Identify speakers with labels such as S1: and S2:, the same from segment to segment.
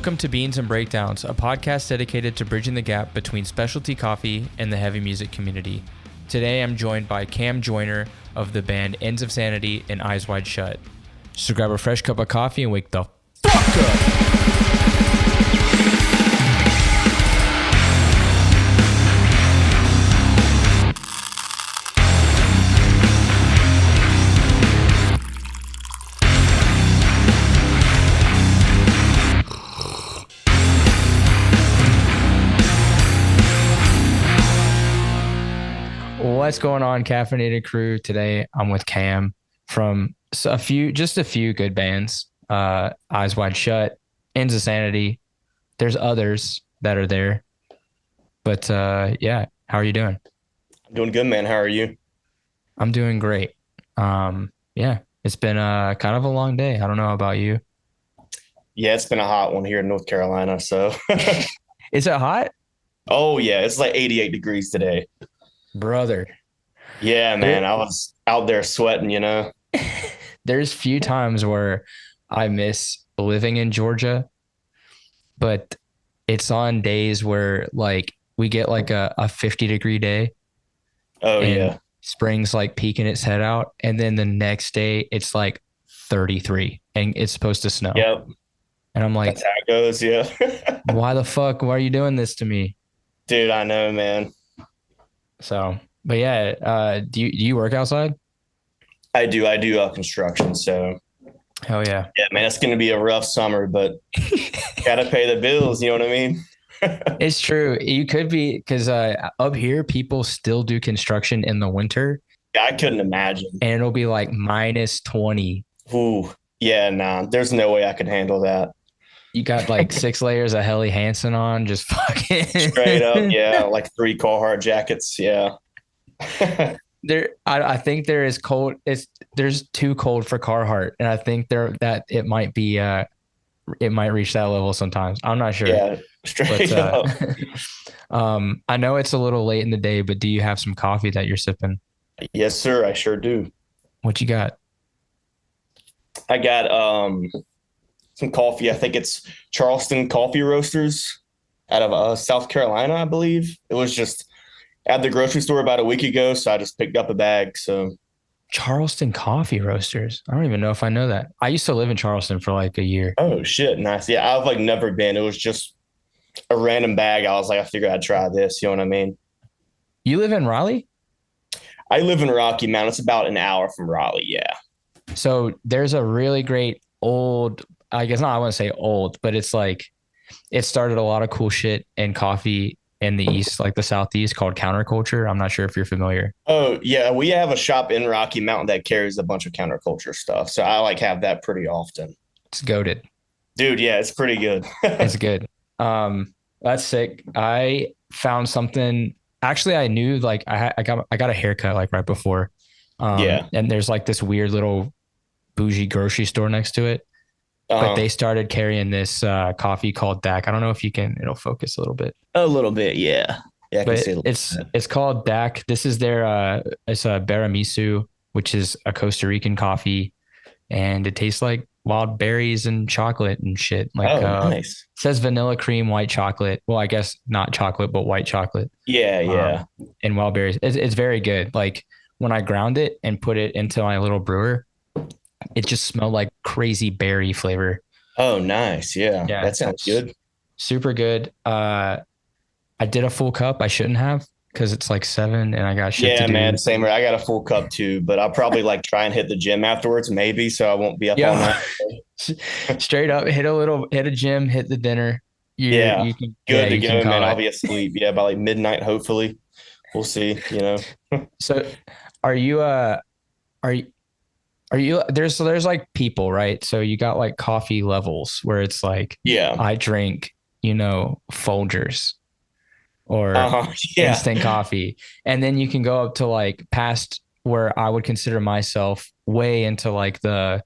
S1: Welcome to Beans and Breakdowns, a podcast dedicated to bridging the gap between specialty coffee and the heavy music community. Today I'm joined by Joyner of the band Ends of Sanity and Eyez Wide Shut. So grab a fresh cup of coffee and wake the fuck up! What's going on, Caffeinated crew? Today I'm with Cam from a few good bands. Eyez Wide Shut, Ends of Sanity. There's others that are there. But yeah, how are you doing?
S2: I'm doing good, man. How are you?
S1: I'm doing great. Yeah, it's been kind of a long day. I don't know about you.
S2: Yeah, it's been a hot one here in North Carolina. So
S1: Is it hot?
S2: Oh yeah, it's like 88 degrees today.
S1: Brother.
S2: Yeah, man. I was out there sweating, you know.
S1: There's few times where I miss living in Georgia, but it's on days where like we get like a 50-degree day.
S2: Oh yeah.
S1: Spring's like peeking its head out, and then the next day it's like 33 and it's supposed to snow.
S2: Yep.
S1: And I'm like,
S2: that's how it goes, yeah.
S1: why the fuck? Why are you doing this to me?
S2: Dude, I know, man.
S1: So, but yeah, do you work outside?
S2: I do construction, so
S1: Hell yeah.
S2: yeah, man, it's gonna be a rough summer, but gotta pay the bills, you know what I mean?
S1: It's true. You could be, because up here people still do construction in the winter.
S2: Yeah, I couldn't imagine.
S1: And it'll be like minus 20.
S2: Ooh, yeah, nah, there's no way I could handle that.
S1: You got like 6 layers of Helly Hansen on, just fucking
S2: straight up. Yeah, like 3 Carhartt jackets. Yeah.
S1: I think there is cold. There's too cold for Carhartt, and I think it might be it might reach that level sometimes. I'm not sure.
S2: Yeah, straight up.
S1: I know it's a little late in the day, but do you have some coffee that you're sipping?
S2: Yes, sir. I sure do.
S1: What you got?
S2: I got some coffee. I think it's Charleston Coffee Roasters out of South Carolina, I believe. It was just at the grocery store about a week ago, so I just picked up a bag. So
S1: Charleston Coffee Roasters. I don't even know if I know that. I used to live in Charleston for like a year.
S2: Oh shit, nice. Yeah, I've like never been. It was just a random bag. I was like, I figured I'd try this. You know what I mean?
S1: You live in Raleigh?
S2: I live in Rocky Mount. It's about an hour from Raleigh. Yeah.
S1: So there's a really great old, I guess not, I wouldn't say old, but it's like, it started a lot of cool shit in coffee in the East, like the Southeast, called Counterculture. I'm not sure if you're familiar.
S2: Oh yeah. We have a shop in Rocky Mountain that carries a bunch of counterculture stuff. So I like have that pretty often.
S1: It's goated.
S2: Dude. Yeah. It's pretty good.
S1: It's good. That's sick. I found something. Actually, I knew like I got a haircut like right before.
S2: Yeah.
S1: And there's like this weird little bougie grocery store next to it. But they started carrying this coffee called DAC. I don't know if it'll focus a little bit.
S2: A little bit, yeah. Yeah, I can see
S1: it's called DAC. This is their it's a Berramisu, which is a Costa Rican coffee, and it tastes like wild berries and chocolate and shit. Like
S2: nice.
S1: It says vanilla cream, white chocolate. Well, I guess not chocolate, but white chocolate.
S2: Yeah.
S1: And wild berries. It's very good. Like when I ground it and put it into my little brewer, it just smelled like crazy berry flavor.
S2: Oh, nice. Yeah. That sounds good.
S1: Super good. I did a full cup. I shouldn't have, because it's like 7 and I got shit to do.
S2: Yeah, man. Same way. I got a full cup too, but I'll probably like try and hit the gym afterwards, maybe. So I won't be up all night.
S1: Straight up, hit a gym, hit the dinner. You can,
S2: good to go, man. I'll be asleep. Yeah. By like midnight, hopefully. We'll see, you know.
S1: So are you there's like people, right? So you got like coffee levels where it's like, I drink, Folgers or instant coffee. And then you can go up to like past where I would consider myself way into like the,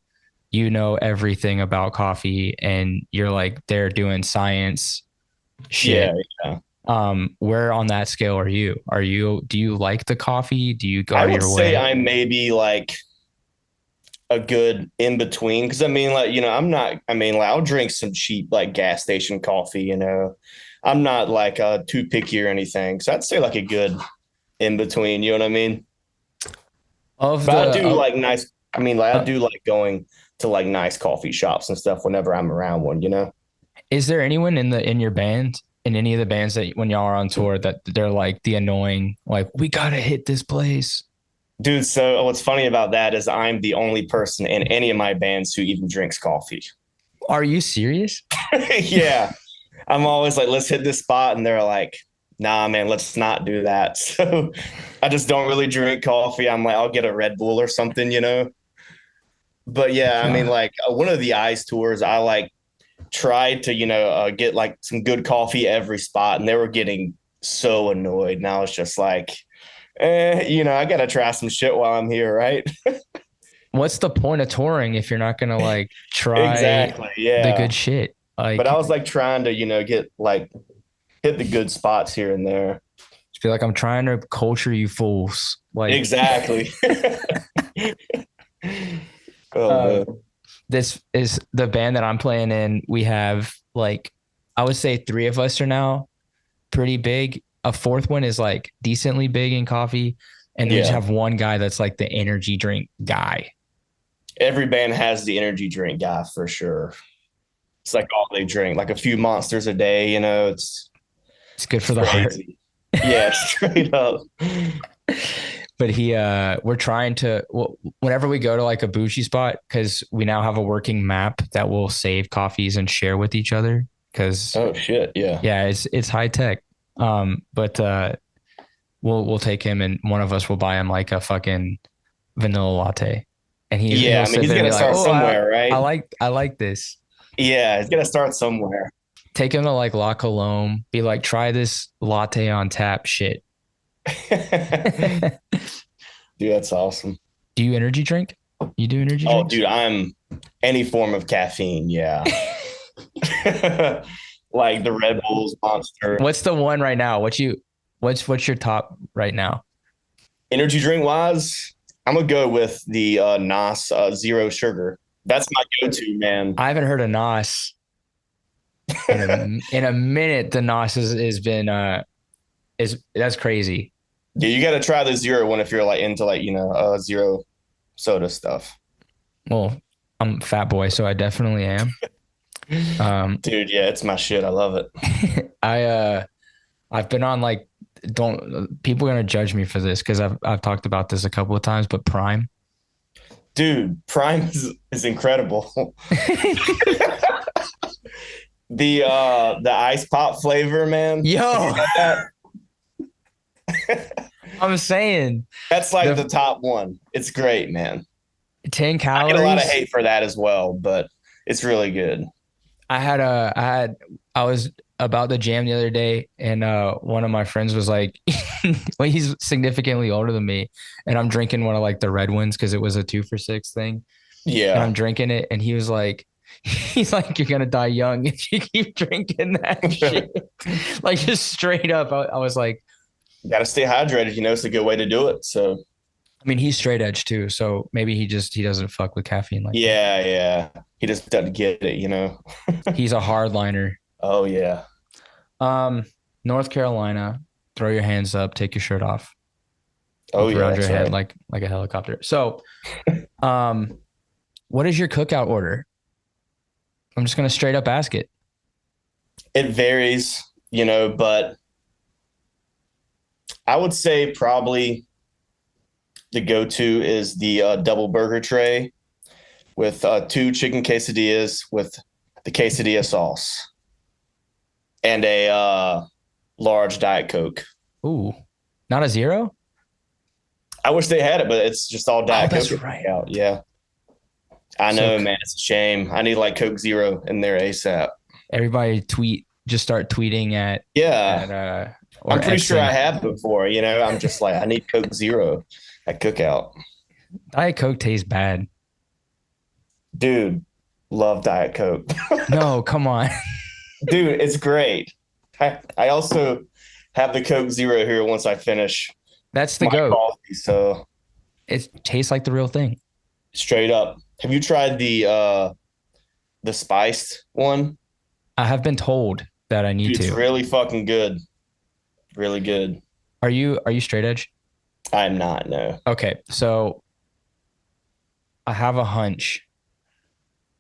S1: everything about coffee, and you're like, they're doing science shit.
S2: Yeah.
S1: Where on that scale are you? Do you like the coffee? Do you go
S2: I
S1: out of
S2: would
S1: your
S2: say
S1: way?
S2: I'm maybe like a good in between. Cause I mean, like, I'll drink some cheap, like gas station coffee, I'm not like too picky or anything. So I'd say like a good in between, you know what I mean? But I do like nice, I do like going to like nice coffee shops and stuff whenever I'm around one.
S1: Is there anyone in your band, in any of the bands that when y'all are on tour, that they're like the annoying, like, we gotta hit this place?
S2: Dude, so what's funny about that is I'm the only person in any of my bands who even drinks coffee.
S1: Are you serious?
S2: Yeah. I'm always like, let's hit this spot. And they're like, nah, man, let's not do that. So I just don't really drink coffee. I'm like, I'll get a Red Bull or something. But yeah, I mean, like one of the Eyez tours, I like tried to, get like some good coffee every spot. And they were getting so annoyed. And I was just like, I got to try some shit while I'm here, right?
S1: What's the point of touring if you're not going to like try
S2: exactly, yeah,
S1: the good shit? Like,
S2: but I was like trying to, get like hit the good spots here and there.
S1: I feel like I'm trying to culture you fools. Like
S2: exactly.
S1: This is the band that I'm playing in. We have like, I would say 3 of us are now pretty big. A 4th one is like decently big in coffee. And we just have one guy that's like the energy drink guy.
S2: Every band has the energy drink guy for sure. It's like all they drink, like a few monsters a day, it's
S1: good for the heart.
S2: Yeah, straight up.
S1: But we're trying to, whenever we go to like a bougie spot, because we now have a working map that will save coffees and share with each other. Because
S2: oh shit, yeah,
S1: it's high tech. But we'll take him and one of us will buy him like a fucking vanilla latte, and he's
S2: gonna start somewhere, right?
S1: I like this.
S2: Yeah, he's gonna start somewhere.
S1: Take him to like La Colombe, be like, try this latte on tap shit.
S2: Dude, that's awesome.
S1: Do you energy drink? You do energy
S2: drinks?
S1: Oh,
S2: dude, I'm any form of caffeine. Yeah. Like the Red Bulls, Monster.
S1: What's the one right now? What's your top right now?
S2: Energy drink wise, I'm gonna go with the NOS Zero Sugar. That's my go-to, man.
S1: I haven't heard of NOS in a minute. The NOS has been that's crazy.
S2: Yeah, you got to try the zero one if you're like into like zero soda stuff.
S1: Well, I'm a fat boy, so I definitely am.
S2: Dude, yeah, it's my shit. I love it.
S1: I've been on like, people are gonna judge me for this because I've talked about this a couple of times, but Prime.
S2: Dude, Prime is incredible. The ice pop flavor, man.
S1: Yo. I'm saying
S2: that's like the top one. It's great, man.
S1: 10 calories.
S2: I get a lot of hate for that as well, but it's really good.
S1: I was about to jam the other day, and one of my friends was like, well, he's significantly older than me, and I'm drinking one of like the red ones because it was a 2 for $6 thing.
S2: Yeah,
S1: and I'm drinking it, and he's like, you're gonna die young if you keep drinking that shit. Like just straight up, I was like,
S2: you gotta stay hydrated. It's a good way to do it. So,
S1: I mean, he's straight edge too, so maybe he doesn't fuck with caffeine like that.
S2: Yeah. He just doesn't get it,
S1: He's a hardliner.
S2: Oh yeah.
S1: North Carolina, throw your hands up, take your shirt off.
S2: Oh yeah,
S1: around your head like a helicopter. So, what is your cookout order? I'm just gonna straight up ask it.
S2: It varies, but I would say probably the go-to is the double burger tray with 2 chicken quesadillas with the quesadilla sauce and a large Diet Coke.
S1: Ooh, not a zero?
S2: I wish they had it, but it's just all Diet Coke.
S1: That's right.
S2: Out. Yeah. I know, man. It's a shame. I need like Coke Zero in there ASAP.
S1: Everybody just start tweeting at.
S2: Yeah. I'm pretty sure I have before, I'm just like, I need Coke Zero at Cookout.
S1: Diet Coke tastes bad.
S2: Dude, love Diet Coke.
S1: No, come on.
S2: Dude, it's great. I also have the Coke Zero here once I finish.
S1: That's the go.
S2: Coffee, so
S1: it tastes like the real thing.
S2: Straight up. Have you tried the spiced one?
S1: I have been told that I need
S2: Dude, it's
S1: to.
S2: really fucking good. Really good.
S1: Are you straight edge?
S2: I'm not, no.
S1: Okay, so I have a hunch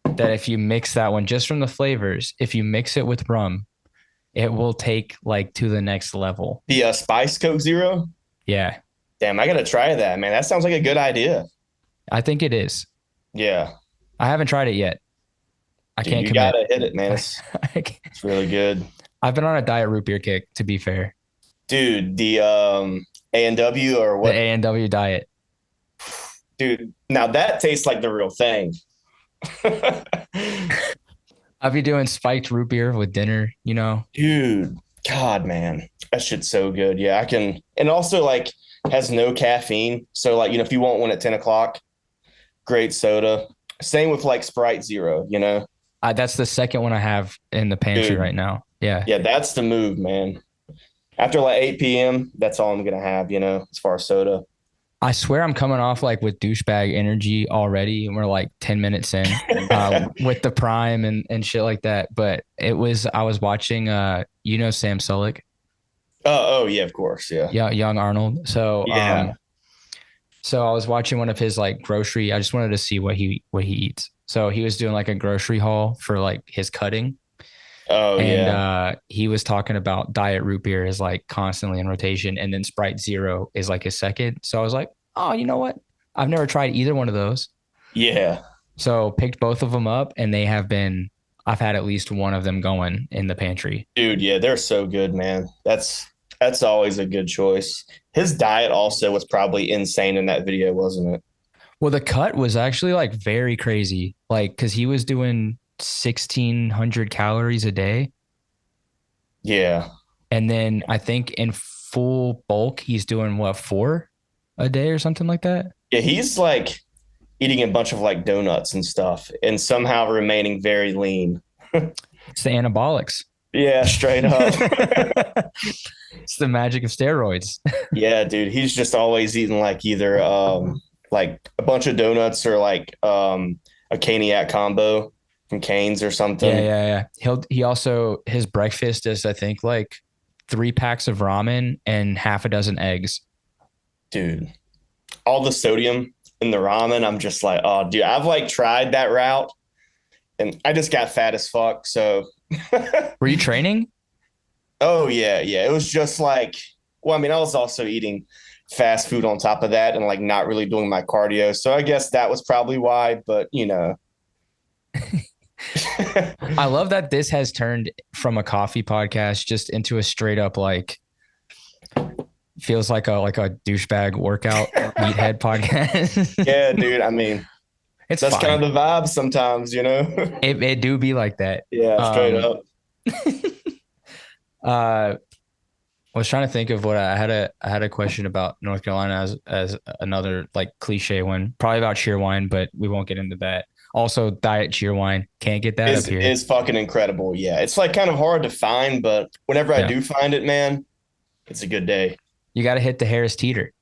S1: that if you mix that one just from the flavors, if you mix it with rum, it will take like to the next level.
S2: The Spice Coke Zero?
S1: Yeah.
S2: Damn, I gotta try that, man. That sounds like a good idea.
S1: I think it is.
S2: Yeah.
S1: I haven't tried it yet. I
S2: Dude,
S1: can't
S2: you
S1: commit.
S2: gotta hit it, man. It's really good.
S1: I've been on a diet root beer kick, to be fair.
S2: Dude, the A&W or what?
S1: The A&W diet.
S2: Dude, now that tastes like the real thing.
S1: I'll be doing spiked root beer with dinner, you know?
S2: Dude, God, man. That shit's so good. Yeah, I can. And also, like, has no caffeine. So, like, if you want one at 10 o'clock, great soda. Same with, like, Sprite Zero,
S1: That's the second one I have in the pantry
S2: Dude.
S1: right now. Yeah.
S2: Yeah, that's the move, man. After, like, 8 p.m., that's all I'm going to have, as far as soda.
S1: I swear I'm coming off like with douchebag energy already, and we're like 10 minutes in with the prime and shit like that. But I was watching Sam Sulek.
S2: Oh yeah, of course, yeah.
S1: Yeah, young Arnold. So
S2: Yeah.
S1: So I was watching one of his like grocery. I just wanted to see what he eats. So he was doing like a grocery haul for like his cutting.
S2: Oh
S1: and
S2: yeah.
S1: He was talking about diet root beer is like constantly in rotation, and then Sprite Zero is like his second. So I was like, oh, you know what? I've never tried either one of those.
S2: Yeah.
S1: So picked both of them up, and I've had at least one of them going in the pantry.
S2: Dude, yeah, they're so good, man. That's always a good choice. His diet also was probably insane in that video, wasn't it?
S1: Well, the cut was actually like very crazy, like because he was doing 1,600 calories a day.
S2: Yeah.
S1: And then I think in full bulk, he's doing what, 4 a day or something like that?
S2: Yeah, he's like eating a bunch of like donuts and stuff and somehow remaining very lean.
S1: It's the anabolics.
S2: Yeah, straight up.
S1: It's the magic of steroids.
S2: Yeah, dude. He's just always eating like either like a bunch of donuts or like a Caniac combo from Cane's or something.
S1: Yeah. He also, his breakfast is I think like 3 packs of ramen and half a dozen eggs.
S2: Dude, all the sodium in the ramen, I'm just like, oh, dude, I've like tried that route and I just got fat as fuck. So,
S1: were you training?
S2: Oh, yeah. It was just like, well, I mean, I was also eating fast food on top of that and like not really doing my cardio. So I guess that was probably why, but
S1: I love that this has turned from a coffee podcast just into a straight up like feels like a douchebag workout meathead podcast.
S2: Yeah, dude. I mean, that's fine. Kind of the vibe sometimes,
S1: It do be like that.
S2: Yeah, straight up.
S1: I was trying to think of what I had a question about North Carolina as another like cliche one, probably about Cheerwine, but we won't get into that. Also, diet Cheerwine, can't get that up here.
S2: It's fucking incredible. Yeah, it's like kind of hard to find, but whenever I do find it, man, it's a good day.
S1: You got to hit the Harris Teeter.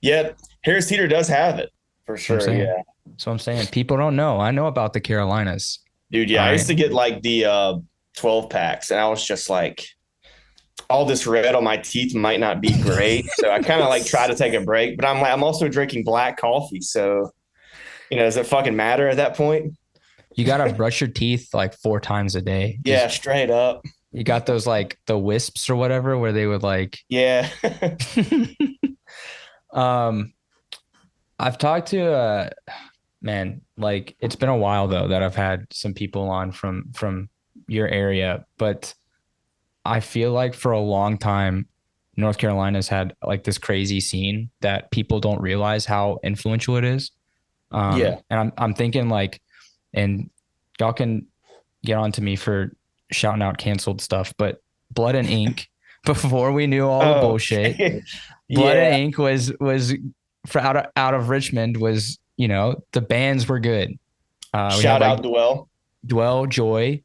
S2: Yeah, Harris Teeter does have it for sure. Yeah,
S1: so I'm saying people don't know. I know about the Carolinas,
S2: dude. Yeah, I used to get like the 12 packs, and I was just like, all this red on my teeth might not be great, so I kind of like try to take a break. But I'm also drinking black coffee, so does it fucking matter at that point?
S1: You gotta brush your teeth like 4 times a day.
S2: Yeah, straight up.
S1: You got those like the wisps or whatever where they would like.
S2: Yeah.
S1: I've talked to man, like it's been a while though that I've had some people on from your area, but I feel like for a long time North Carolina's had like this crazy scene that people don't realize how influential it is. And I'm thinking like, and y'all can get on to me for shouting out canceled stuff, but Blood and Ink, before we knew all the bullshit, Blood and Ink was for out of Richmond was, the bands were good.
S2: Shout out
S1: Dwell, Joy.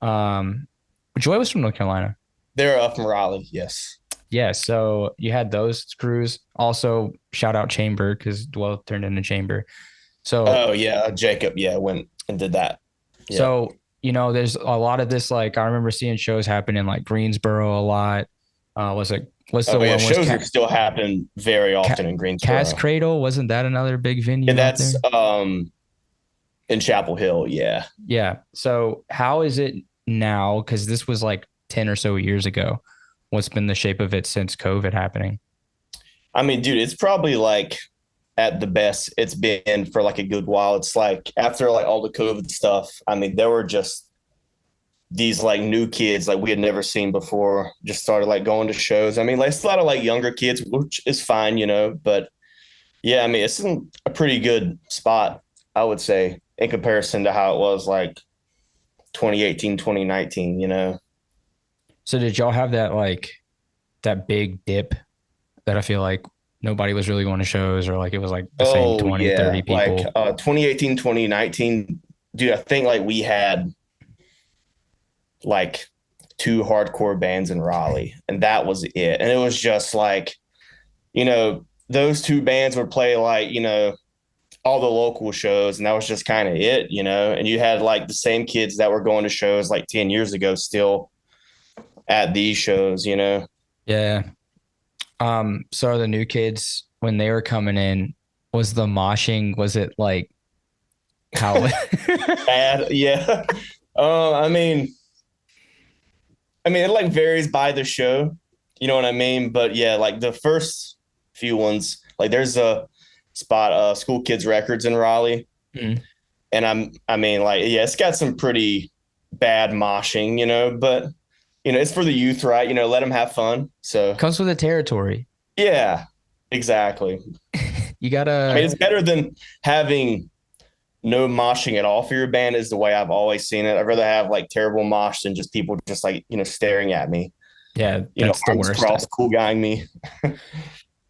S1: Joy was from North Carolina.
S2: They're up from Raleigh. Yes.
S1: Yeah. So you had those crews. Also shout out Chamber because Dwell turned into Chamber. So,
S2: Jacob, went and did that.
S1: So, there's a lot of this, like, I remember seeing shows happen in like Greensboro a lot. What's the one
S2: shows are still happening very often in Greensboro.
S1: Cass Cradle, wasn't that another big venue?
S2: And that's in Chapel Hill. Yeah.
S1: Yeah. So how is it now? Because this was like 10 or so years ago. What's been the shape of it since COVID happening?
S2: I mean, dude, it's probably like at the best it's been for like a good while. It's like after like all the COVID stuff, I mean, there were just these like new kids like we had never seen before just started like going to shows. I mean, like it's a lot of like younger kids, which is fine, but yeah, I mean, it's in a pretty good spot, I would say, in comparison to how it was like 2018, 2019.
S1: So did y'all have that big dip that I feel like nobody was really going to shows, or like it was like the same 20, 30 people?
S2: Like 2018, 2019, dude, I think like we had like 2 hardcore bands in Raleigh, and that was it. And it was just like, those 2 bands would play like, all the local shows, and that was just kind of it, and you had like the same kids that were going to shows like 10 years ago still at these shows.
S1: Yeah. So the new kids, when they were coming in, was the moshing, was it like how
S2: bad? Yeah. I mean it like varies by the show, you know what I mean? But yeah, like the first few ones, like there's a spot, School Kids Records in Raleigh.
S1: Mm.
S2: And it's got some pretty bad moshing, but it's for the youth, right? Let them have fun. So
S1: comes with the territory.
S2: Yeah, exactly.
S1: You gotta,
S2: it's better than having no moshing at all for your band, is the way I've always seen it. I'd rather have like terrible mosh than just people just like, staring at me.
S1: Yeah. That's the worst.
S2: Cross, cool guying me.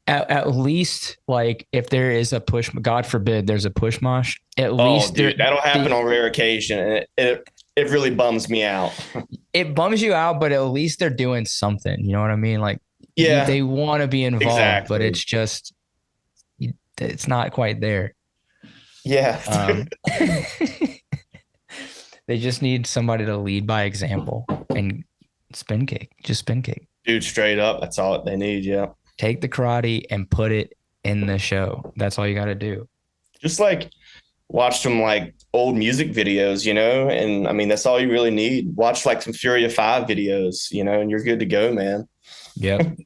S1: At least, like, if there is a push, God forbid there's a push mosh, at least
S2: that'll happen on rare occasion, and it really bums me out.
S1: It bums you out, but at least they're doing something. You know what I mean? Like,
S2: yeah,
S1: they want to be involved,
S2: exactly.
S1: But it's just, it's not quite there.
S2: Yeah.
S1: They just need somebody to lead by example and spin kick. Just spin kick.
S2: Dude, straight up. That's all they need. Yeah.
S1: Take the karate and put it in the show. That's all you got to do.
S2: Just like watch some like old music videos, and I mean, that's all you really need. Watch like some Furia 5 videos, and you're good to go, man.
S1: Yep.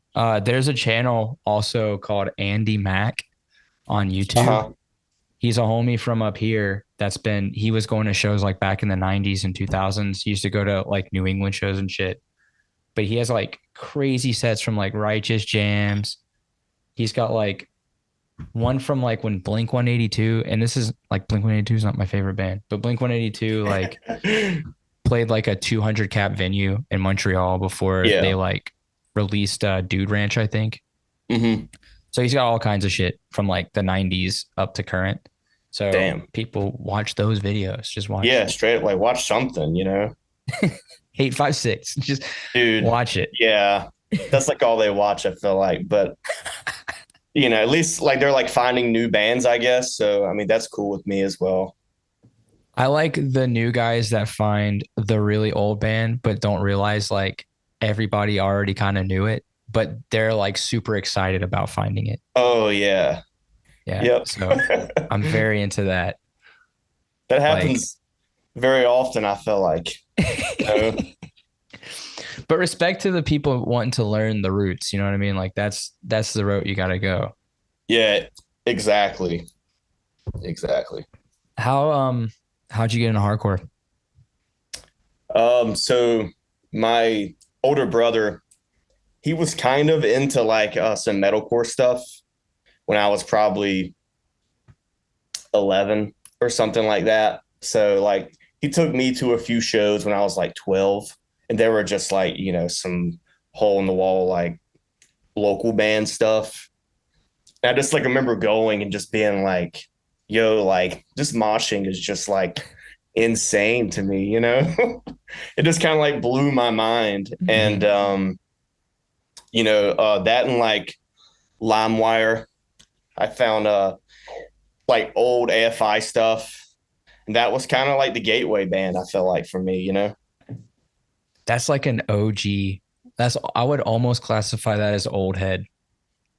S1: There's a channel also called Andy Mack on YouTube. Uh-huh. He's a homie from up here he was going to shows like back in the 90s and 2000s. He used to go to like New England shows and shit. But he has like crazy sets from like Righteous Jams. He's got like one from like when Blink-182, and this is like Blink-182 is not my favorite band, but Blink-182 like played like a 200 cap venue in Montreal before they like released Dude Ranch, I think.
S2: Mm-hmm.
S1: So he's got all kinds of shit from like the 90s up to current. So people watch those videos. Just watch.
S2: Yeah, straight up, like watch something,
S1: 856. Just
S2: dude,
S1: watch it.
S2: Yeah. That's like all they watch, I feel like. But at least like they're like finding new bands, I guess. So I mean, that's cool with me as well.
S1: I like the new guys that find the really old band, but don't realize like everybody already kind of knew it, but they're like super excited about finding it.
S2: Oh yeah.
S1: Yeah.
S2: Yep.
S1: So I'm very into that.
S2: That happens very often, I feel like.
S1: But respect to the people wanting to learn the roots. You know what I mean? Like that's the route you got to go.
S2: Yeah, exactly.
S1: How'd you get into hardcore?
S2: So my older brother, he was kind of into like some metalcore stuff when I was probably 11 or something like that. So like he took me to a few shows when I was like 12, and they were just like, some hole in the wall, like local band stuff. And I just like remember going and just being like, yo, like just moshing is just like insane to me, It just kind of like blew my mind. Mm-hmm. And, that and like LimeWire, I found like old AFI stuff. And that was kind of like the gateway band, I feel like, for me, you know?
S1: That's like an OG. I would almost classify that as old head.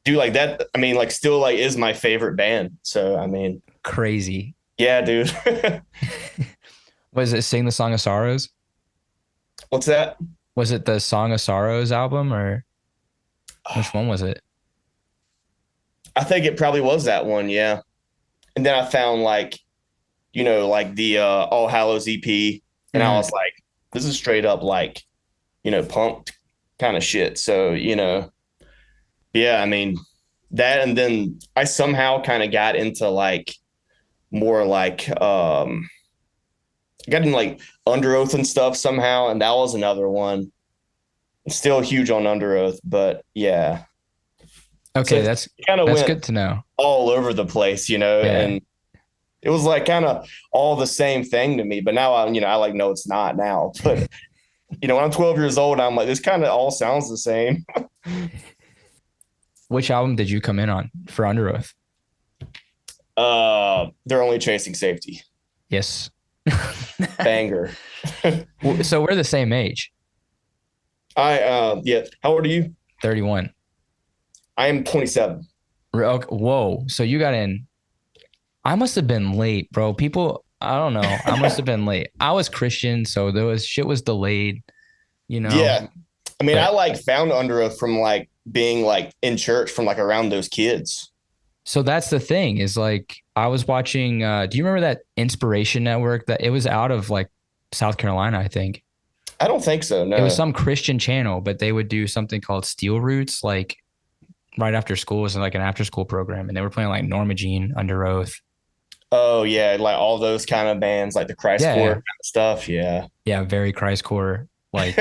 S2: Dude, like that, I mean, like still like is my favorite band. So I mean,
S1: crazy.
S2: Yeah, dude.
S1: Was it Sing the Song of Sorrows?
S2: What's that?
S1: Was it the Song of Sorrows album, or which one was it?
S2: I think it probably was that one, yeah. And then I found like, like the All Hallows EP, and I was like, this is straight up like, pumped kind of shit. So, yeah, I mean, that, and then I somehow kind of got into like more like got in like Under Oath and stuff somehow, and that was another one. Still huge on Under Oath, but yeah.
S1: Okay, so that's good to know.
S2: All over the place, and it was like kind of all the same thing to me. But now I like know it's not now. But when I'm 12 years old, I'm like, this kind of all sounds the same.
S1: Which album did you come in on for Under Oath?
S2: They're Only Chasing Safety.
S1: Yes.
S2: Banger.
S1: So we're the same age.
S2: Yeah. How old are you?
S1: 31.
S2: I am 27.
S1: Whoa. So you got in. I must have been late, bro. I don't know. I must have been late. I was Christian, so shit was delayed,
S2: Yeah. I mean, I like found Under Oath from like being like in church from like around those kids.
S1: So that's the thing is like I was watching. Do you remember that Inspiration Network? That it was out of like South Carolina, I think.
S2: I don't think so. No,
S1: it was some Christian channel, but they would do something called Steel Roots, like right after school. It was like an after school program, and they were playing like Norma Jean, Under Oath.
S2: Oh yeah, like all those kind of bands, like the Christcore kind of stuff. Yeah,
S1: yeah, very Christcore, like,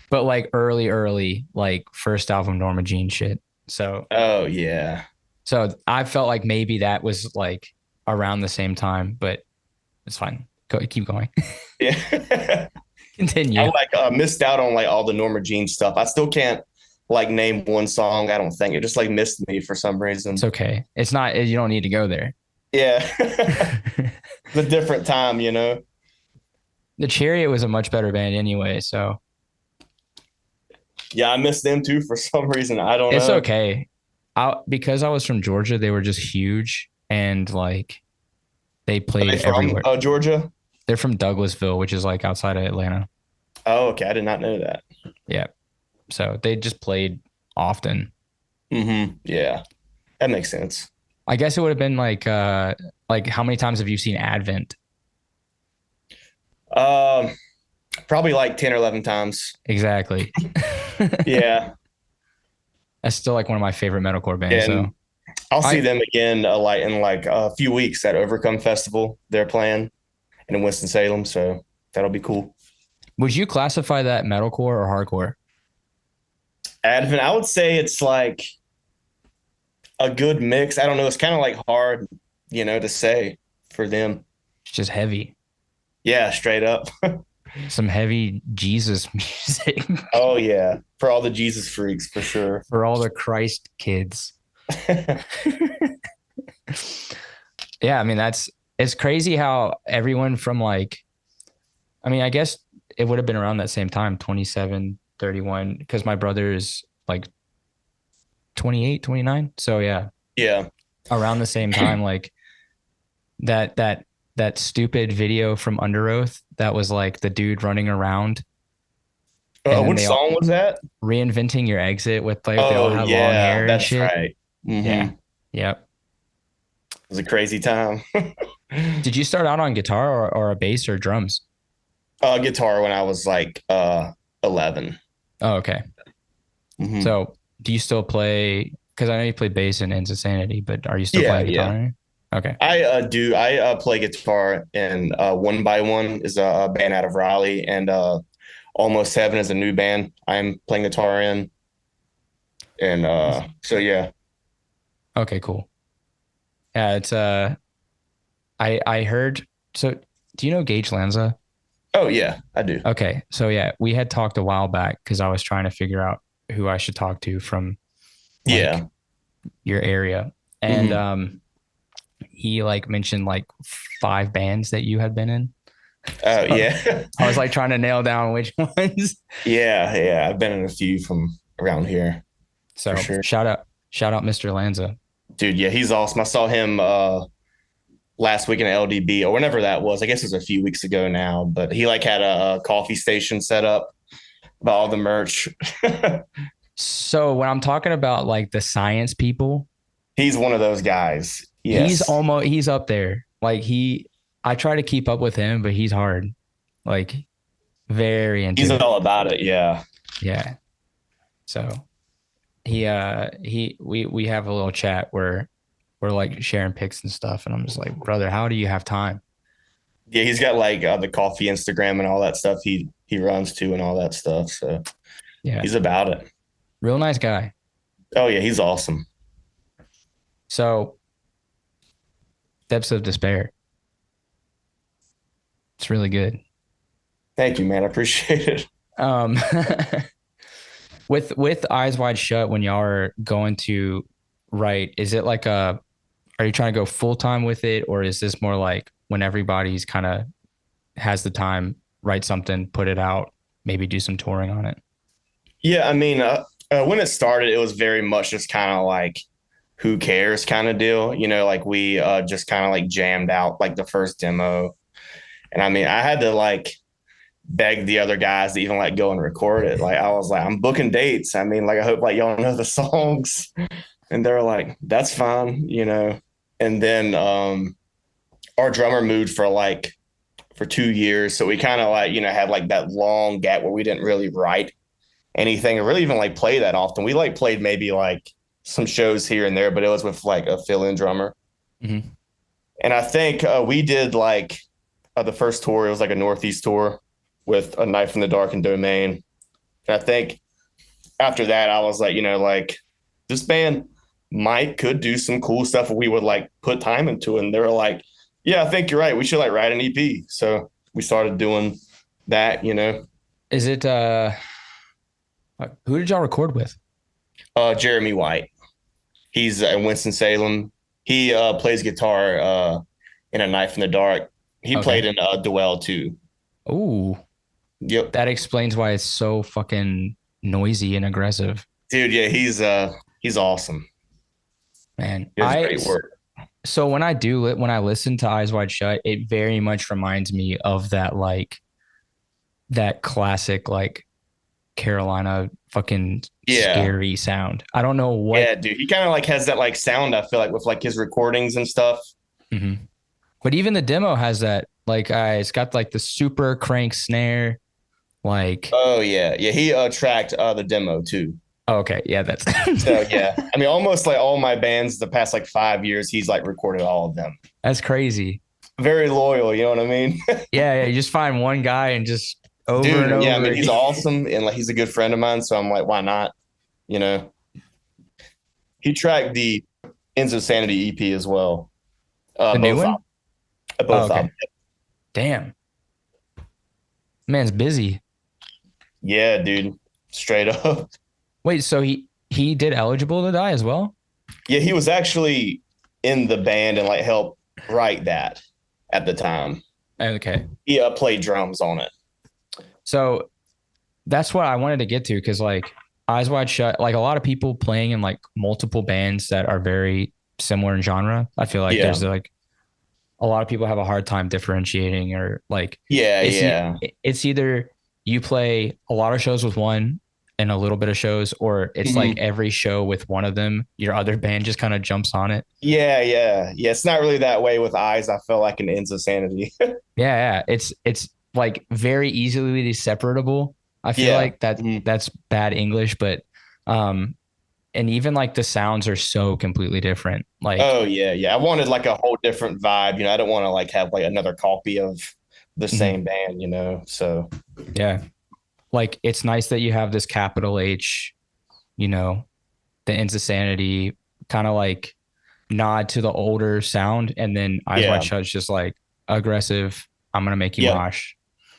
S1: but like early, like first album Norma Jean shit. So.
S2: Oh yeah.
S1: So I felt like maybe that was like around the same time, but it's fine. Keep going.
S2: Yeah.
S1: Continue.
S2: I like missed out on like all the Norma Jean stuff. I still can't like name one song. I don't think it just like missed me for some reason.
S1: It's okay. It's not, you don't need to go there.
S2: Yeah. It's a different time, The
S1: Chariot was a much better band anyway. So.
S2: Yeah, I missed them too for some reason. I don't know.
S1: It's okay. Because I was from Georgia, they were just huge, and like they played everywhere.
S2: Oh, Georgia?
S1: They're from Douglasville, which is like outside of Atlanta.
S2: Oh, okay. I did not know that.
S1: Yeah. So they just played often.
S2: Mm-hmm. Yeah. That makes sense.
S1: I guess it would have been like how many times have you seen Advent?
S2: Probably like 10 or 11 times.
S1: Exactly.
S2: Yeah.
S1: That's still like one of my favorite metalcore bands. So
S2: I'll see them again like in like a few weeks at Overcome Festival. They're playing in Winston-Salem, so that'll be cool.
S1: Would you classify that metalcore or hardcore?
S2: Advent, I would say it's like a good mix. I don't know. It's kind of like hard, to say for them.
S1: It's just heavy.
S2: Yeah, straight up.
S1: Some heavy Jesus music.
S2: Oh yeah, for all the Jesus freaks, for sure.
S1: For all the Christ kids. Yeah, I mean it's crazy how everyone from like, I mean, I guess it would have been around that same time, 27, 31, because my brother is like 28, 29. So yeah.
S2: Yeah.
S1: Around the same time, like that stupid video from Under Oath that was like the dude running around.
S2: Which song was that?
S1: Reinventing Your Exit with like they all have long hair and shit.
S2: That's right. Mm-hmm.
S1: Yeah. Yep.
S2: It was a crazy time.
S1: Did you start out on guitar or a bass or drums?
S2: Guitar when I was like 11.
S1: Oh, okay. Mm-hmm. So do you still play? Because I know you play bass in Ends of Sanity, but are you still playing guitar? Yeah. Okay.
S2: I do. I play guitar in One by One is a band out of Raleigh, and Almost Heaven is a new band I'm playing guitar in. And so yeah.
S1: Okay, cool. Yeah, it's I heard, so do you know Gage Lanza?
S2: Oh yeah, I do.
S1: Okay. So yeah, we had talked a while back because I was trying to figure out who I should talk to from your area. And he like mentioned like 5 bands that you had been in.
S2: Oh, yeah.
S1: I was like trying to nail down which ones.
S2: Yeah. I've been in a few from around here for
S1: So
S2: sure.
S1: shout out Mr. Lanza.
S2: Dude, yeah, he's awesome. I saw him last week in LDB or whenever that was. I guess it was a few weeks ago now, but he like had a coffee station set up about all the merch.
S1: So when I'm talking about like the science people,
S2: he's one of those guys. Yes.
S1: He's up there. Like I try to keep up with him, but he's hard. Like very into
S2: He's
S1: it.
S2: all about it. Yeah.
S1: Yeah. So we have a little chat where we're like sharing pics and stuff. And I'm just like, brother, how do you have time?
S2: Yeah. He's got like the coffee Instagram and all that stuff he runs to and all that stuff. So
S1: yeah,
S2: he's about it.
S1: Real nice guy.
S2: Oh yeah. He's awesome.
S1: So Depths of Despair. It's really good.
S2: Thank you, man. I appreciate it.
S1: With Eyez Wide Shut, when y'all are going to write, is it like are you trying to go full time with it, or is this more like when everybody's kind of has the time, write something, put it out, maybe do some touring on it?
S2: Yeah, I mean, when it started, it was very much just kind of like, who cares kind of deal, like we just kind of like jammed out like the first demo. And I mean, I had to like beg the other guys to even like go and record it. Like I was like, I'm booking dates. I mean, like I hope like y'all know the songs. And they're like, that's fine, And then our drummer moved for 2 years. So we kind of like, had like that long gap where we didn't really write anything or really even like play that often. We like played maybe like some shows here and there, but it was with like a fill-in drummer.
S1: Mm-hmm.
S2: And I think we did like the first tour. It was like a Northeast tour with A Knife in the Dark and Domain. And I think after that, I was like, like this band could do some cool stuff if we would like put time into it. And they were like, yeah, I think you're right. We should like write an EP. So we started doing that,
S1: Is it, who did y'all record with?
S2: Jeremy White. He's in Winston-Salem. He plays guitar in A Knife in the Dark. He played in Duel too.
S1: Ooh.
S2: Yep.
S1: That explains why it's so fucking noisy and aggressive.
S2: Dude, yeah, he's awesome.
S1: Man,
S2: he does great work.
S1: So when I listen to Eyez Wide Shut, it very much reminds me of that like that classic like Carolina fucking scary sound. I don't know what.
S2: Yeah, dude, he kind of like has that like sound. I feel like with like his recordings and stuff.
S1: Mm-hmm. But even the demo has that like it's got like the super crank snare. Like,
S2: oh yeah, he tracked the demo too.
S1: Oh, okay, yeah, that's
S2: so yeah. I mean, almost like all my bands the past like 5 years, he's like recorded all of them.
S1: That's crazy.
S2: Very loyal, you know what I mean?
S1: yeah, you just find one guy and just over and over.
S2: Yeah, I mean, he's awesome and like he's a good friend of mine, so I'm like, why not? He tracked the Ends of Sanity EP as well.
S1: The new one?
S2: Both of them.
S1: Damn. Man's busy.
S2: Yeah, dude. Straight up.
S1: Wait, so he did Eligible to Die as well?
S2: Yeah, he was actually in the band and like helped write that at the time.
S1: Okay.
S2: He played drums on it.
S1: So that's what I wanted to get to, because like Eyez Wide Shut, like a lot of people playing in like multiple bands that are very similar in genre. I feel like there's like a lot of people have a hard time differentiating or like it's either you play a lot of shows with one and a little bit of shows, or it's like every show with one of them, your other band just kind of jumps on it.
S2: Yeah. It's not really that way with Eyez. I feel like in Ends of Sanity.
S1: yeah. It's like very easily separable. I feel like that's bad English, but and even like the sounds are so completely different. Like,
S2: oh yeah. I wanted like a whole different vibe. I don't want to like have like another copy of the same band, so
S1: yeah. Like it's nice that you have this capital H, the Ends of Sanity kind of like nod to the older sound, and then Eyez Wide Shut is just like aggressive. I'm gonna make you mosh.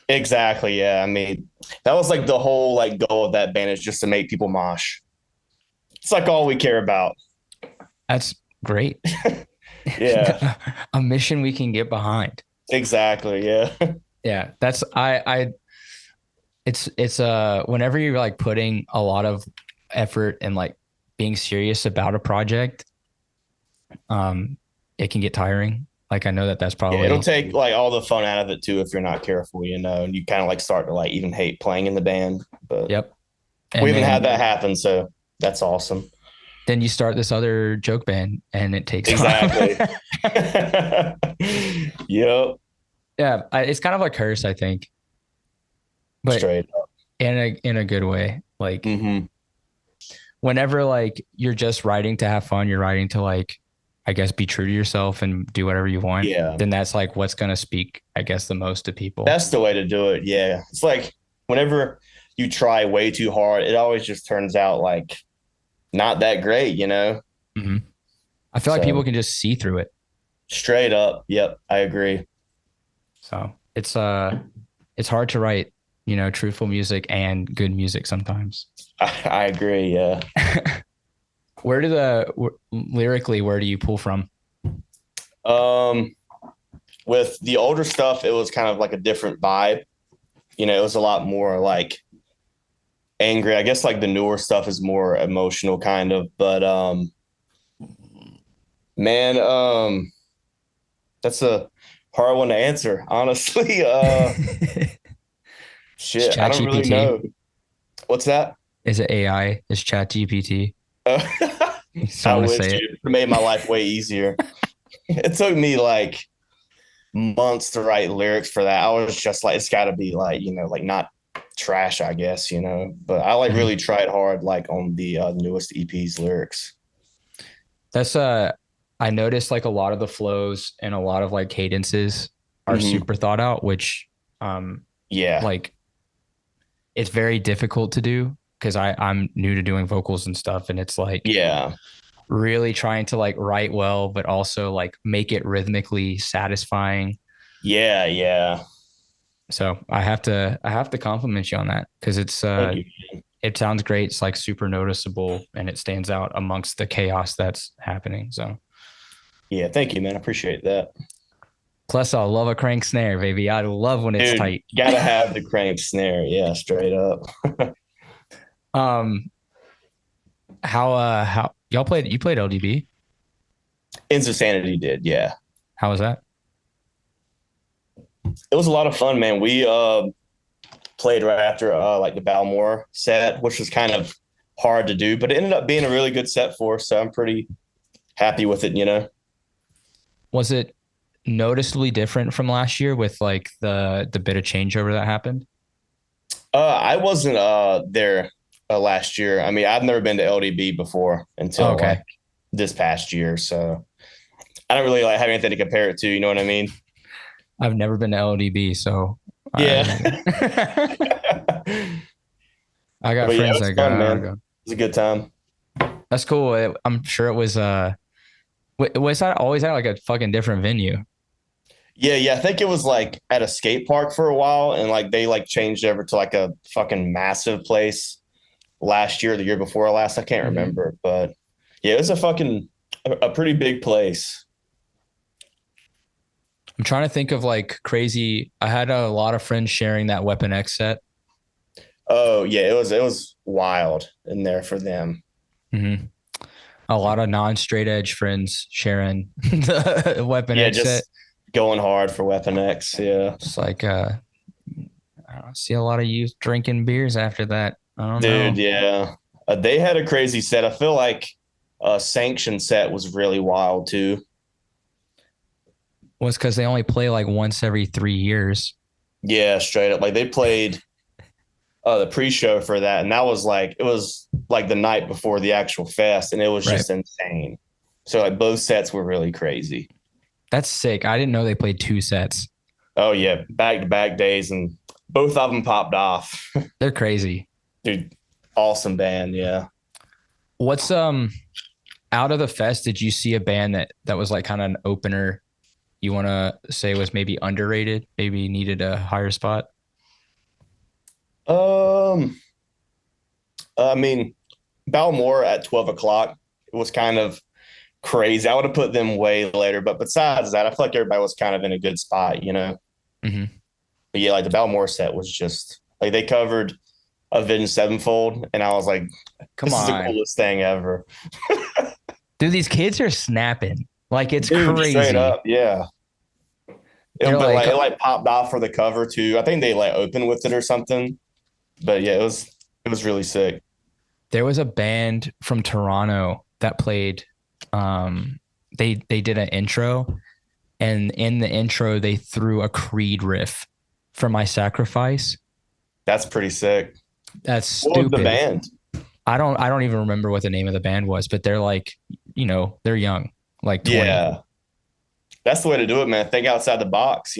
S2: Exactly. Yeah. I mean, that was like the whole like goal of that band, is just to make people mosh. It's like all we care about.
S1: That's great.
S2: Yeah.
S1: A mission we can get behind.
S2: Exactly. Yeah.
S1: Yeah, that's I it's whenever you're like putting a lot of effort and like being serious about a project, um it can get tiring. Like I know that that's
S2: Yeah, it'll
S1: probably
S2: take like all the fun out of it too if you're not careful, and you kind of like start to like even hate playing in the band. But
S1: yep.
S2: we
S1: And
S2: haven't had
S1: then
S2: that happen, so that's awesome.
S1: you start this other joke band and it takes time.
S2: Exactly. Yep.
S1: Yeah, it's kind of a curse, I think, but
S2: Straight up.
S1: in a good way. Like
S2: Mm-hmm.
S1: whenever like you're just writing to have fun, you're writing to like, I guess, be true to yourself and do whatever you want.
S2: Yeah.
S1: Then that's like what's gonna speak, I guess, the most to people.
S2: That's the way to do it. Yeah. It's like whenever you try way too hard, it always just turns out like not that great.
S1: Mm-hmm. I feel like people can just see through it.
S2: Straight up. Yep. I agree.
S1: So it's hard to write, truthful music and good music sometimes.
S2: I agree. Yeah.
S1: Lyrically, where do you pull from?
S2: With the older stuff, it was kind of like a different vibe. It was a lot more like angry. I guess like the newer stuff is more emotional kind of, but man, that's a hard one to answer, honestly. Shit, I don't really know. What's that?
S1: Is it AI? Is Chat GPT?
S2: I wish it made my life way easier. It took me like months to write lyrics for that. I was just like, it's got to be like, like not trash, I guess, but I like really tried hard like on the newest EP's lyrics.
S1: That's I noticed like a lot of the flows and a lot of like cadences are super thought out, which like it's very difficult to do because I'm new to doing vocals and stuff, and it's like really trying to like write well but also like make it rhythmically satisfying.
S2: Yeah.
S1: So I have to compliment you on that because it's it sounds great. It's like super noticeable and it stands out amongst the chaos that's happening. So
S2: yeah, thank you, man. I appreciate that.
S1: Plus, I love a crank snare, baby. I love when it's tight.
S2: Gotta have the crank snare. Yeah, straight up.
S1: How you played LDB?
S2: Ends of Sanity did, yeah.
S1: How was that?
S2: It was a lot of fun, man. We played right after like the Balmore set, which was kind of hard to do, but it ended up being a really good set for us. So I'm pretty happy with it.
S1: Was it noticeably different from last year with like the bit of changeover that happened?
S2: I wasn't there last year. I mean, I've never been to LDB before until like this past year, so I don't really like have anything to compare it to. You know what I mean?
S1: I've never been to LDB, so
S2: yeah.
S1: I got friends that go.
S2: It was a good time.
S1: That's cool. I'm sure it was. Was that always at like a fucking different venue?
S2: Yeah. I think it was like at a skate park for a while, and like they like changed over to like a fucking massive place last year, the year before last. I can't remember, but yeah, it was a pretty big place.
S1: I'm trying to think of like crazy. I had a lot of friends sharing that Weapon X set.
S2: Oh yeah, it was wild in there for them.
S1: Mm-hmm. A lot of non-straight edge friends sharing the Weapon X set.
S2: Going hard for Weapon X. Yeah,
S1: it's like I don't see a lot of youth drinking beers after that. I don't
S2: know.
S1: Dude,
S2: yeah, they had a crazy set. I feel like a Sanction set was really wild too.
S1: Was because they only play like once every 3 years.
S2: Yeah, straight up. Like they played the pre-show for that, and that was like it was like the night before the actual fest, and it was just insane. So like both sets were really crazy.
S1: That's sick. I didn't know they played 2 sets.
S2: Oh yeah, back-to-back days, and both of them popped off.
S1: They're crazy,
S2: dude. Awesome band, yeah.
S1: What's out of the fest? Did you see a band that was like kind of an opener? You want to say was maybe underrated, maybe needed a higher spot?
S2: I mean, Balmore at 12 o'clock was kind of crazy. I would have put them way later. But besides that, I feel like everybody was kind of in a good spot,
S1: Mm-hmm.
S2: But yeah, like the Balmore set was just like they covered Avenged Sevenfold, and I was like,
S1: Come
S2: this is the
S1: on.
S2: coolest thing ever.
S1: Dude, these kids are snapping. Like it's
S2: Dude,
S1: crazy.
S2: straight up, yeah.
S1: They're
S2: But
S1: like,
S2: it like popped off for the cover too. I think they like opened with it or something. But yeah, it was really sick.
S1: there was a band from Toronto that played. They did an intro, and in the intro they threw a Creed riff for My Sacrifice.
S2: That's pretty sick.
S1: That's
S2: What was the
S1: stupid.
S2: band?
S1: I don't even remember what the name of the band was, but they're like, they're young, like 20.
S2: Yeah. That's the way to do it, man. Think outside the box,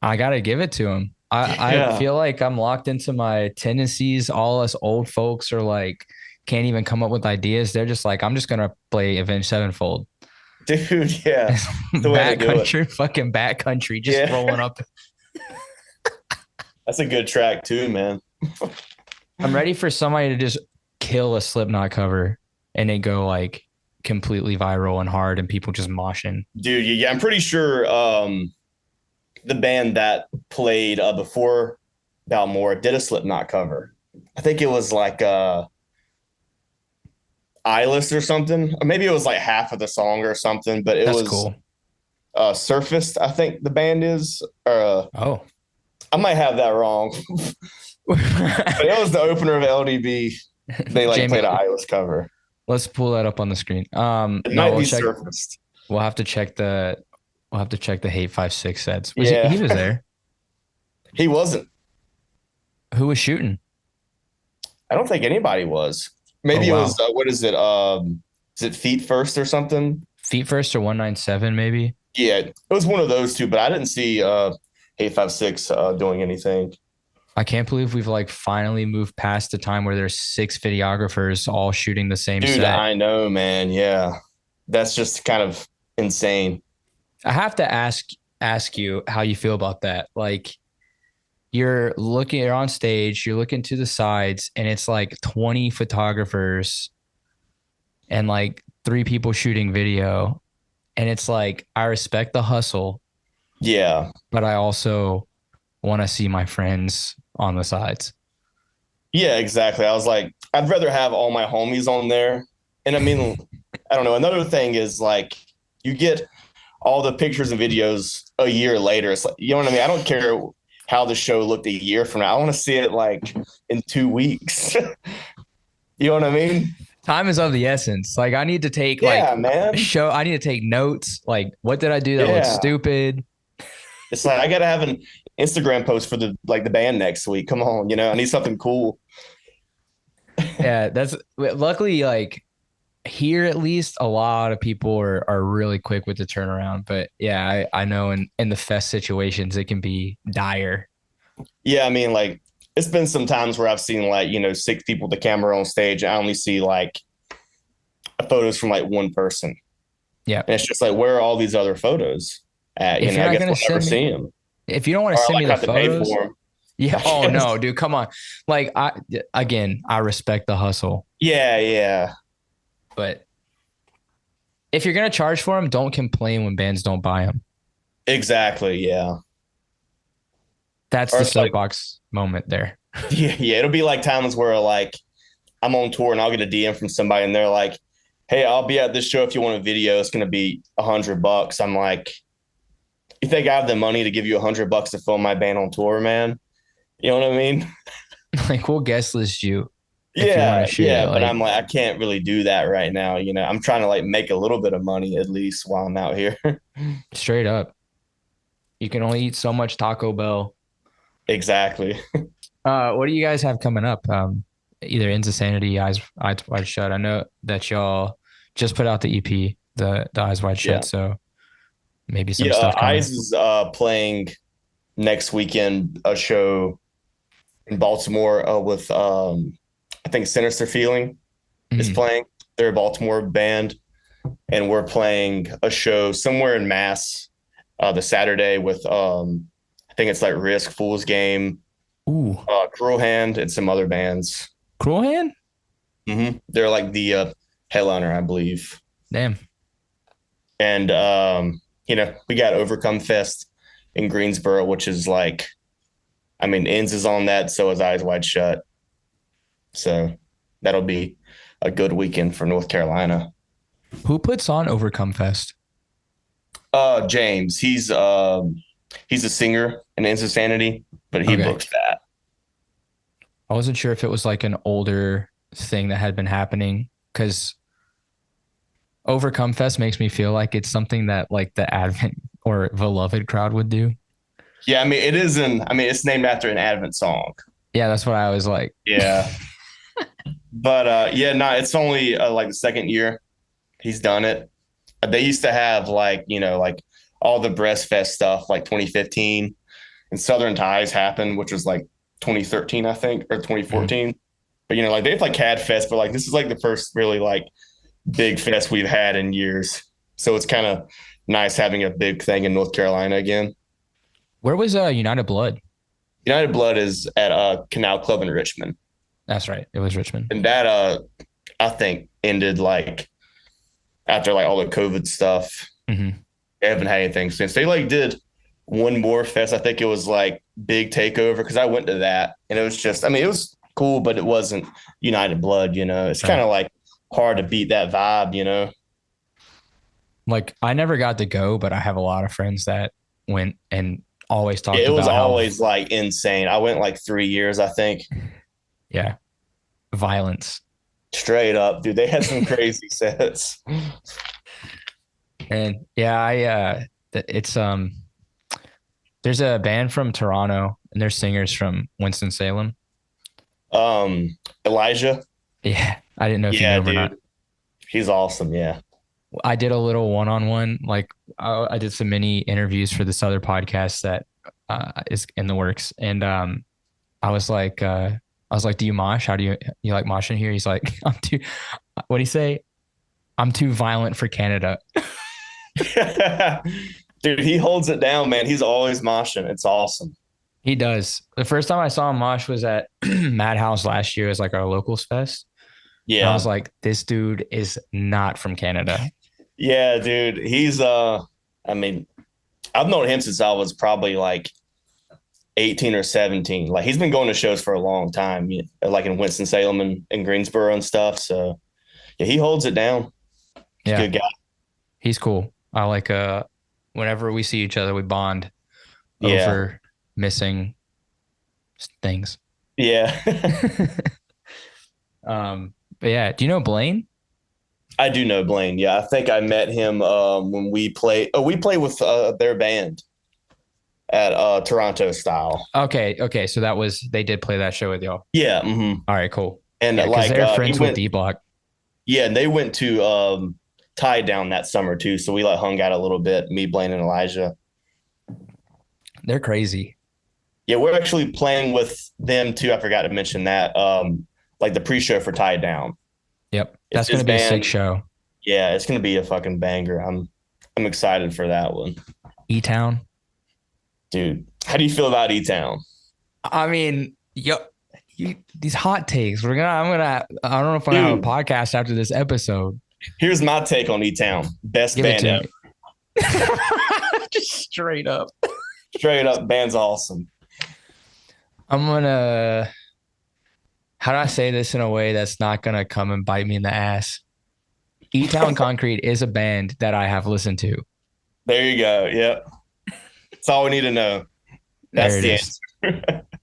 S1: I gotta give it to them. I feel like I'm locked into my tendencies. All us old folks are like, can't even come up with ideas. They're just like, I'm just gonna play Avenged Sevenfold.
S2: Dude, yeah.
S1: Backcountry, fucking backcountry, just rolling up.
S2: That's a good track too, man.
S1: I'm ready for somebody to just kill a Slipknot cover and it go like completely viral and hard and people just moshing.
S2: Dude, yeah, I'm pretty sure the band that played before Balmore did a Slipknot cover. I think it was like Eyeless or something, or maybe it was like half of the song or something. But it was
S1: cool.
S2: Surfaced, I think the band is.
S1: Oh,
S2: I might have that wrong. But it was the opener of LDB. They like played an Eyeless cover.
S1: Let's pull that up on the screen.
S2: It might be Surfaced.
S1: We'll have to check the Hate 5-6 sets. He was there.
S2: He wasn't.
S1: Who was shooting?
S2: I don't think anybody was. Maybe it was what is it? Is it Feet First or something?
S1: Feet First or 197 maybe?
S2: Yeah, it was one of those two, but I didn't see Hate 5-6 doing anything.
S1: I can't believe we've like finally moved past the time where there's 6 videographers all shooting the same set.
S2: I know, man. Yeah. That's just kind of insane.
S1: I have to ask you how you feel about that. Like you're on stage, you're looking to the sides, and it's like 20 photographers and like 3 people shooting video. And it's like, I respect the hustle.
S2: Yeah.
S1: But I also want to see my friends on the sides.
S2: Yeah, exactly. I was like, I'd rather have all my homies on there. And I mean, I don't know. Another thing is like, you get all the pictures and videos a year later. It's like, you know what I mean? I don't care how the show looked a year from now. I want to see it like in 2 weeks. You know what I mean?
S1: Time is of the essence. Like I need to take I need to take notes. Like, what did I do that looked stupid?
S2: It's like, I got to have an Instagram post for the band next week. Come on, I need something cool.
S1: Yeah, that's luckily like here at least a lot of people are really quick with the turnaround. But yeah, I know in the fest situations it can be dire.
S2: Yeah, I mean, like it's been some times where I've seen like 6 people with the camera on stage. I only see like photos from like one person.
S1: Yeah,
S2: and it's just like, where are all these other photos at? I guess we'll never see them.
S1: If you don't want to send me the photos, yeah. Oh no, dude, come on. Like I respect the hustle.
S2: Yeah.
S1: But if you're gonna charge for them, don't complain when bands don't buy them.
S2: Exactly. Yeah.
S1: That's the soapbox moment there.
S2: Yeah. It'll be like times where like I'm on tour and I'll get a DM from somebody and they're like, "Hey, I'll be at this show if you want a video. It's gonna be $100." I'm like, you think I have the money to give you $100 to film my band on tour, man? You know what I mean?
S1: Like we'll guest list you.
S2: Yeah. But I'm like, I can't really do that right now. I'm trying to like make a little bit of money at least while I'm out here.
S1: Straight up. You can only eat so much Taco Bell.
S2: Exactly.
S1: What do you guys have coming up? Either Ends of Sanity, Eyez Wide Shut. I know that y'all just put out the EP, the Eyez Wide Shut. So maybe some stuff coming.
S2: Eyez is playing next weekend a show in Baltimore with I think Sinister Feeling is playing. They're a Baltimore band, and we're playing a show somewhere in Mass the Saturday with I think it's like Risk, Fool's Game, Cruel Hand, and some other bands.
S1: Cruel Hand?
S2: Mm-hmm. They're like the headliner, I believe.
S1: Damn.
S2: And we got Overcome Fest in Greensboro, which is like, I mean, Ends is on that, so is Eyez Wide Shut. So that'll be a good weekend for North Carolina.
S1: Who puts on Overcome Fest?
S2: James. He's a singer in Ends of Sanity, but he books that.
S1: I wasn't sure if it was like an older thing that had been happening, because Overcome Fest makes me feel like it's something that like the Advent or Beloved crowd would do.
S2: Yeah, I mean, it's named after an Advent song.
S1: Yeah, that's what I was like.
S2: Yeah. But it's only like the second year he's done it. They used to have like all the Breast Fest stuff like 2015, and Southern Ties happened, which was like 2013, I think, or 2014. Mm-hmm. But like they've like had fest, but like this is like the first really like big fest we've had in years. So it's kind of nice having a big thing in North Carolina again.
S1: Where was United Blood?
S2: United Blood is at Canal Club in Richmond.
S1: That's right. It was Richmond.
S2: And that I think ended like after like all the COVID stuff.
S1: Mm-hmm.
S2: They haven't had anything since. They like did one more fest. I think it was like Big Takeover, because I went to that and it was just, I mean, it was cool, but it wasn't United Blood, It's kind of like hard to beat that vibe,
S1: Like I never got to go, but I have a lot of friends that went and always talked
S2: about it. It was always
S1: how,
S2: like insane. I went like 3 years, I think.
S1: Yeah. Violence.
S2: Straight up, dude. They had some crazy sets.
S1: And yeah, it's there's a band from Toronto and they're singers from Winston-Salem.
S2: Elijah.
S1: Yeah. I didn't know if you know him or not.
S2: He's awesome. Yeah.
S1: I did a little one-on-one, like I did some mini interviews for this other podcast that is in the works. And I was like, do you mosh? How do you like moshing here? He's like, what'd he say? I'm too violent for Canada.
S2: Dude, he holds it down, man. He's always moshing. It's awesome.
S1: He does. The first time I saw him mosh was at Madhouse last year as like our locals fest. Yeah. And I was like, this dude is not from Canada.
S2: Yeah, dude. He's I mean, I've known him since I was probably like 18 or 17. Like he's been going to shows for a long time, like in Winston-Salem and Greensboro and stuff. So yeah, he holds it down. He's a good guy.
S1: He's cool. I like whenever we see each other, we bond over missing things.
S2: Yeah.
S1: But yeah, do you know Blaine?
S2: I do know Blaine. Yeah, I think I met him when we played. Oh, we played with their band at Toronto Style.
S1: Okay. So they did play that show with y'all.
S2: Yeah. Mm-hmm.
S1: All right, cool.
S2: And like
S1: they're friends with D-Block.
S2: Yeah, and they went to Tie Down that summer too. So we like hung out a little bit. Me, Blaine, and Elijah.
S1: They're crazy.
S2: Yeah, we're actually playing with them too. I forgot to mention that. Like the pre-show for Tie Down.
S1: Yep. That's going to be a sick show.
S2: Yeah, it's going to be a fucking banger. I'm excited for that one.
S1: E-Town.
S2: Dude, how do you feel about E-Town?
S1: I mean, these hot takes. I don't know if I'm going to have a podcast after this episode.
S2: Here's my take on E-Town. Best band ever.
S1: Just straight up.
S2: Straight up, band's awesome.
S1: How do I say this in a way that's not going to come and bite me in the ass? E-Town Concrete is a band that I have listened to.
S2: There you go. Yep. That's all we need to know. That's the answer.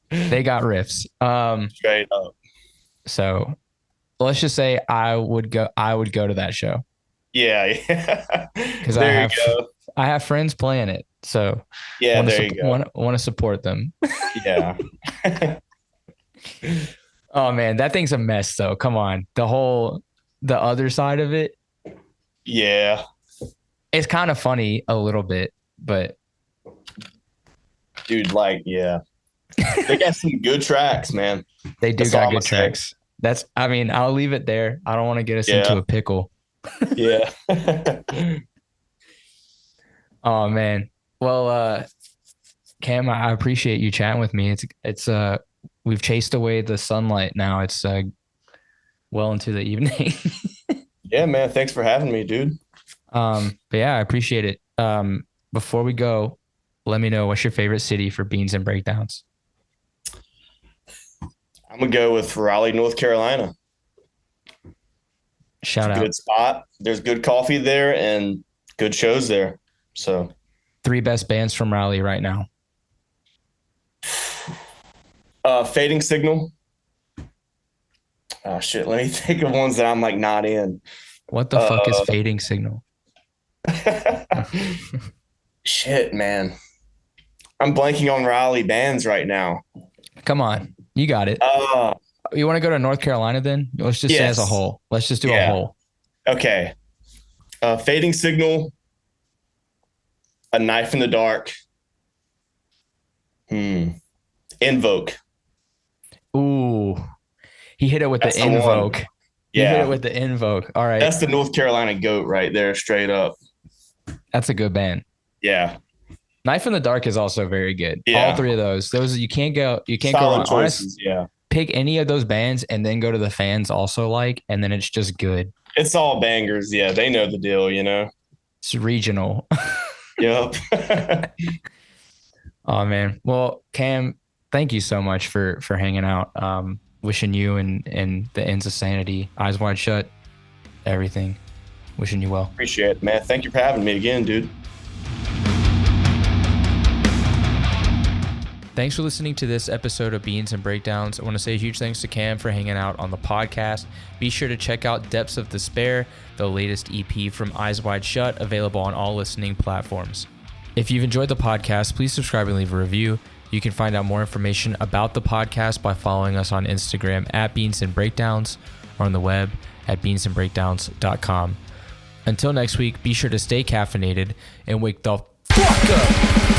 S1: They got riffs.
S2: Straight up.
S1: So let's just say I would go to that show.
S2: Yeah.
S1: Because I have friends playing it. So
S2: yeah, there you go.
S1: Want to support them.
S2: Yeah.
S1: Oh man, that thing's a mess though. Come on. The other side of it.
S2: Yeah.
S1: It's kind of funny a little bit, but
S2: dude, like, yeah. They got some good tracks, man.
S1: They do got good tracks. I'll leave it there. I don't want to get us into a pickle.
S2: Yeah.
S1: Oh man. Well, Cam, I appreciate you chatting with me. It's we've chased away the sunlight now. It's well into the evening.
S2: Yeah, man. Thanks for having me, dude.
S1: But yeah, I appreciate it. Before we go, let me know, what's your favorite city for beans and breakdowns?
S2: I'm gonna go with Raleigh, North Carolina.
S1: Shout out.
S2: Good spot. There's good coffee there and good shows there. So
S1: 3 best bands from Raleigh right now.
S2: Fading Signal. Oh shit, let me think of ones that I'm like not in.
S1: What the fuck is Fading Signal?
S2: Shit, man. I'm blanking on Raleigh bands right now.
S1: Come on. You got it. You want to go to North Carolina then? Let's just say as a whole. Let's just do a whole.
S2: Okay. Fading Signal. A Knife in the Dark. Invoke.
S1: Ooh. He hit it with the Invoke. Yeah. He hit it with the Invoke. All right.
S2: That's the North Carolina GOAT right there, straight up.
S1: That's a good band.
S2: Yeah.
S1: Knife in the Dark is also very good. Yeah. All 3 of those. You can't go
S2: wrong. Choices. Yeah.
S1: Pick any of those bands and then go to the fans also like, and then it's just good.
S2: It's all bangers. Yeah. They know the deal, you know?
S1: It's regional.
S2: Yep.
S1: Oh man. Well, Cam, thank you so much for hanging out. Wishing you and the Ends of Sanity, Eyez Wide Shut, everything. Wishing you well.
S2: Appreciate it, man. Thank you for having me again, dude.
S1: Thanks for listening to this episode of Beans and Breakdowns. I want to say a huge thanks to Cam for hanging out on the podcast. Be sure to check out Depths of Despair, the latest EP from Eyez Wide Shut, available on all listening platforms. If you've enjoyed the podcast, please subscribe and leave a review. You can find out more information about the podcast by following us on Instagram at Beans and Breakdowns or on the web at beansandbreakdowns.com. Until next week, be sure to stay caffeinated and wake the fuck up.